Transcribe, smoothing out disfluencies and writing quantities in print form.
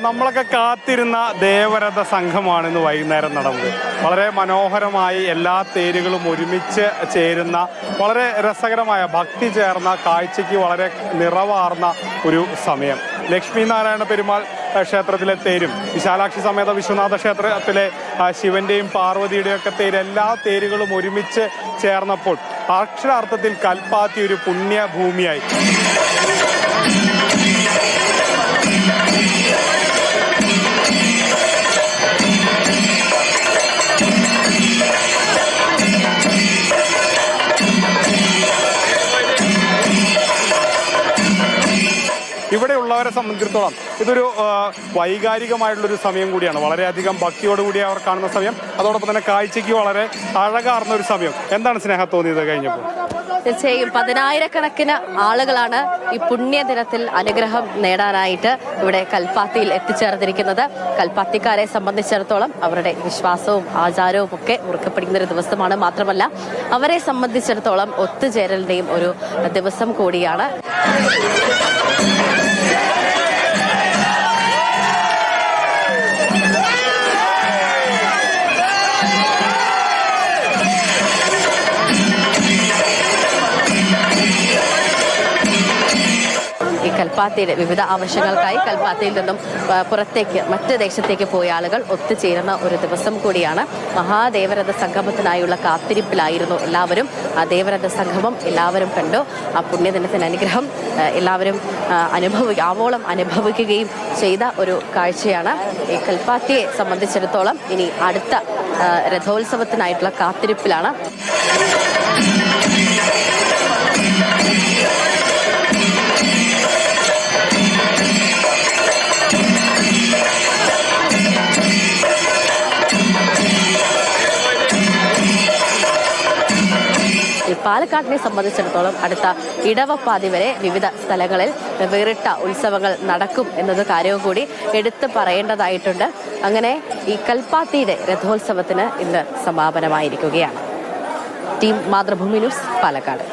നമ്മളൊക്കെ കാത്തിരുന്ന ദേവരഥ സംഘമാണ് ഇന്ന് വൈകുന്നേരം നടന്നത്. വളരെ മനോഹരമായി എല്ലാ തേരുകളും ഒരുമിച്ച് ചേരുന്ന വളരെ രസകരമായ ഭക്തി ചേർന്ന കാഴ്ചയ്ക്ക് വളരെ നിറവാർന്ന ഒരു സമയം. ലക്ഷ്മി നാരായണ പെരുമാൾ ക്ഷേത്രത്തിലെ തേരും വിശാലാക്ഷി സമേത വിശ്വനാഥ ക്ഷേത്രത്തിലെ ശിവന്റെയും പാർവതിയുടെയും ഒക്കെ തേര്, എല്ലാ തേരുകളും ഒരുമിച്ച് ചേർന്നപ്പോൾ അക്ഷരാർത്ഥത്തിൽ കൽപ്പാത്തി ഒരു പുണ്യഭൂമിയായി. ഇവിടെയുള്ളവരെ സംബന്ധിച്ചിടത്തോളം ഇതൊരു വൈകാരികമായിട്ടുള്ളൊരു സമയം കൂടിയാണ്. വളരെയധികം ഭക്തിയോടുകൂടി അവർ കാണുന്ന സമയം, അതോടൊപ്പം തന്നെ കാഴ്ചയ്ക്ക് വളരെ അഴകാർന്ന ഒരു സമയം. എന്താണ് സ്നേഹ തോന്നിയത് കഴിഞ്ഞപ്പോൾ? തീർച്ചയായും 10,000-കണക്കിന് ആളുകളാണ് ഈ പുണ്യദിനത്തിൽ അനുഗ്രഹം നേടാനായിട്ട് ഇവിടെ കൽപ്പാത്തിയിൽ എത്തിച്ചേർന്നിരിക്കുന്നത്. കൽപ്പാത്തിക്കാരെ സംബന്ധിച്ചിടത്തോളം അവരുടെ വിശ്വാസവും ആചാരവും ഒക്കെ മുറുക്കപ്പിടിക്കുന്ന ഒരു ദിവസമാണ്. മാത്രമല്ല അവരെ സംബന്ധിച്ചിടത്തോളം ഒത്തുചേരലിന്റെയും ഒരു ദിവസം കൂടിയാണ്. ഈ കൽപ്പാത്തിയുടെ വിവിധ ആവശ്യങ്ങൾക്കായി കൽപ്പാത്തിയിൽ നിന്നും പുറത്തേക്ക് മറ്റ് ദേശത്തേക്ക് പോയ ആളുകൾ ഒത്തുചേരുന്ന ഒരു ദിവസം കൂടിയാണ്. മഹാദേവരഥ സംഗമത്തിനായുള്ള കാത്തിരിപ്പിലായിരുന്നു എല്ലാവരും. ആ ദേവരഥ സംഗമം എല്ലാവരും കണ്ടു. ആ പുണ്യദിനത്തിന് അനുഗ്രഹം എല്ലാവരും ആവോളം അനുഭവിക്കുകയും ചെയ്ത ഒരു കാഴ്ചയാണ്. ഈ കൽപ്പാത്തിയെ സംബന്ധിച്ചിടത്തോളം ഇനി അടുത്ത രഥോത്സവത്തിനായിട്ടുള്ള കാത്തിരിപ്പിലാണ്. പാലക്കാടിനെ സംബന്ധിച്ചിടത്തോളം അടുത്ത ഇടവപ്പാതി വരെ വിവിധ സ്ഥലങ്ങളിൽ വേറിട്ട ഉത്സവങ്ങൾ നടക്കും എന്നത് കാര്യവും കൂടി എടുത്തു പറയേണ്ടതായിട്ടുണ്ട്. അങ്ങനെ ഈ കൽപ്പാത്തിയുടെ രഥോത്സവത്തിന് ഇന്ന് സമാപനമായിരിക്കുകയാണ്. Team Mathrubhumi news, Palakkad.